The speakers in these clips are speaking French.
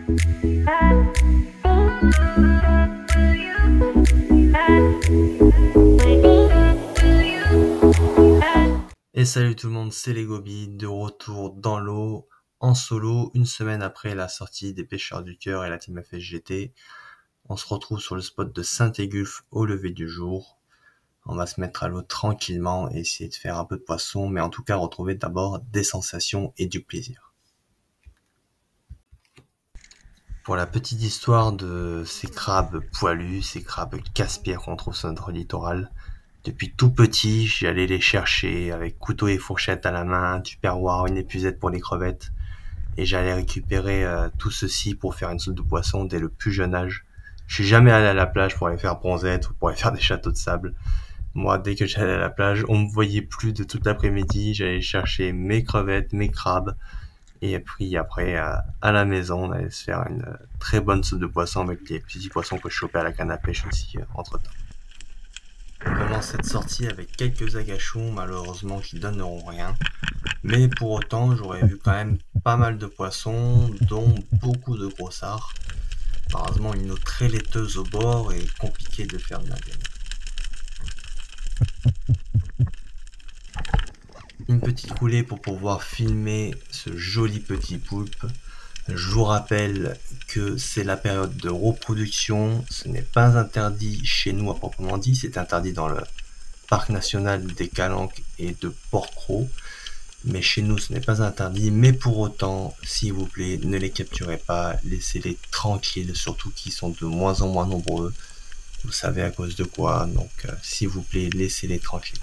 Et salut tout le monde, c'est les Gobi, de retour dans l'eau, en solo, une semaine après la sortie des Pêcheurs du Cœur et la Team FSGT. On se retrouve sur le spot de Saint-Égulphe au lever du jour. On va se mettre à l'eau tranquillement et essayer de faire un peu de poisson, mais en tout cas retrouver d'abord des sensations et du plaisir. Pour la petite histoire de ces crabes poilus, ces crabes casse-pierre qu'on trouve sur notre littoral, depuis tout petit, j'allais les chercher avec couteau et fourchette à la main, du perroir, une épuisette pour les crevettes, et j'allais récupérer tout ceci pour faire une soupe de poisson dès le plus jeune âge. Je suis jamais allé à la plage pour aller faire bronzette ou pour aller faire des châteaux de sable. Moi, dès que j'allais à la plage, on me voyait plus de tout l'après-midi, j'allais chercher mes crevettes, mes crabes, et puis après, à la maison, on allait se faire une très bonne soupe de poisson avec les petits poissons que je chopais à la canne à pêche aussi, entre-temps. On commence cette sortie avec quelques agachons, malheureusement, qui donneront rien. Mais pour autant, j'aurais vu quand même pas mal de poissons, dont beaucoup de grossards. Malheureusement, une eau très laiteuse au bord et compliqué de faire de la gaine. Une petite coulée pour pouvoir filmer ce joli petit poulpe. Je vous rappelle que c'est la période de reproduction, ce n'est pas interdit chez nous à proprement dit, c'est interdit dans le parc national des Calanques et de Port-Cros, mais chez nous ce n'est pas interdit, mais pour autant, s'il vous plaît, ne les capturez pas, laissez-les tranquilles, surtout qu'ils sont de moins en moins nombreux, vous savez à cause de quoi, donc s'il vous plaît, laissez-les tranquilles.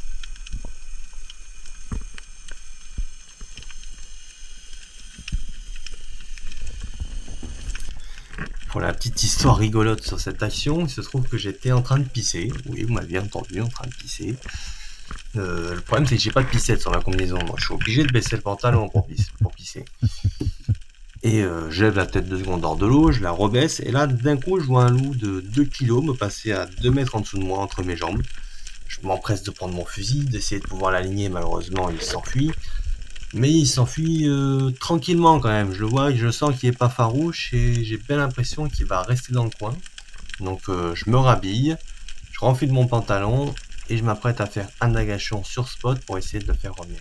Pour la petite histoire rigolote sur cette action, il se trouve que j'étais en train de pisser. Oui, vous m'avez entendu, en train de pisser. Le problème, c'est que j'ai pas de piscette sur ma combinaison. Donc, je suis obligé de baisser le pantalon pour pisser. Et je lève la tête 2 secondes hors de l'eau, je la rebaisse. Et là, d'un coup, je vois un loup de 2 kilos me passer à 2 mètres en dessous de moi, entre mes jambes. Je m'empresse de prendre mon fusil, d'essayer de pouvoir l'aligner. Malheureusement, il s'enfuit. Mais il s'enfuit tranquillement quand même. Je le vois, je sens qu'il est pas farouche et j'ai bien l'impression qu'il va rester dans le coin. Donc je me rhabille, je renfile mon pantalon et je m'apprête à faire un agachon sur spot pour essayer de le faire revenir.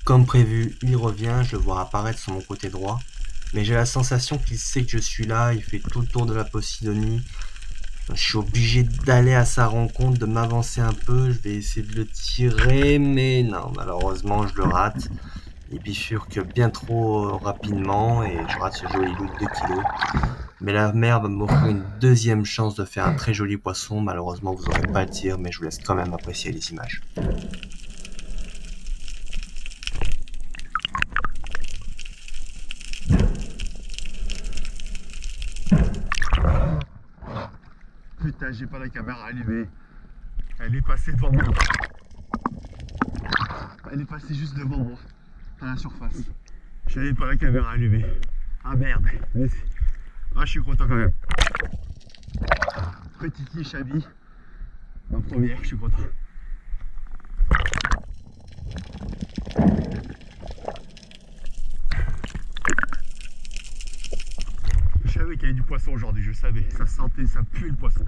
Comme prévu, il revient, je le vois apparaître sur mon côté droit. Mais j'ai la sensation qu'il sait que je suis là, il fait tout le tour de la Posidonie. Je suis obligé d'aller à sa rencontre, de m'avancer un peu, je vais essayer de le tirer, mais non, malheureusement je le rate. Il bifurque bien trop rapidement et je rate ce joli loup de 2 kilos. Mais la mer va m'offrir une deuxième chance de faire un très joli poisson. Malheureusement vous n'aurez pas le tir, mais je vous laisse quand même apprécier les images. Putain, j'ai pas la caméra allumée. Elle est passée devant moi. Elle est passée juste devant moi, à la surface. J'avais pas la caméra allumée. Ah merde. Ah, je suis content quand même. Petit chabi. En première, je suis content. Je savais qu'il y avait du poisson aujourd'hui, je savais. Ça sentait, ça pue le poisson.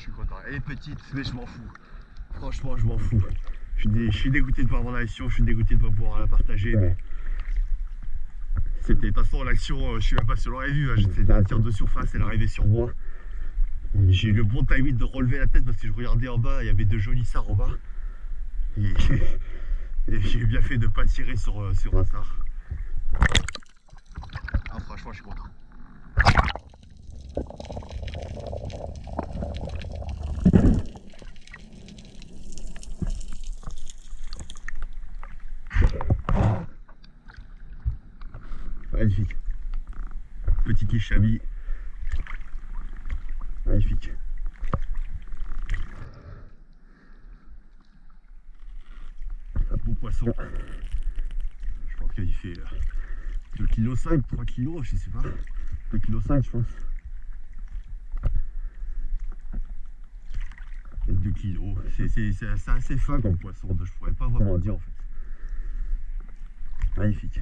je suis content. Elle est petite, mais je m'en fous. Franchement, je m'en fous. Je suis dégoûté de voir mon action, je suis dégoûté de ne pas pouvoir la partager. Mais... c'était, de toute façon, l'action, je sais même pas si on l'aurait vu. Hein, c'était un tir de surface, elle arrivait sur moi. J'ai eu le bon timing de relever la tête parce que je regardais en bas, il y avait deux jolis sards en bas. Et j'ai bien fait de ne pas tirer sur un sard. Ah, franchement, je suis content. Magnifique. Petite liche chablis. Magnifique. Un beau poisson. Je pense qu'il fait 2,5 kg, 3 kg, je sais pas. 2,5 kg je pense. 2 kg. C'est assez fin comme poisson, je pourrais pas vraiment dire en fait. Magnifique.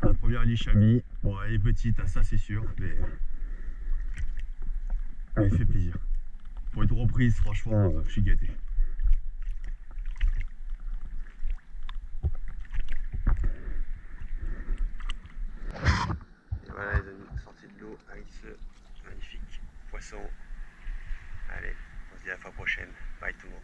La première liche amie, bon elle est petite, ça c'est sûr, mais elle fait plaisir. Pour une reprise, franchement, je suis gâté. Et voilà les amis, sortie de l'eau avec ce magnifique poisson. Allez, on se dit à la fois prochaine. Bye tout le monde.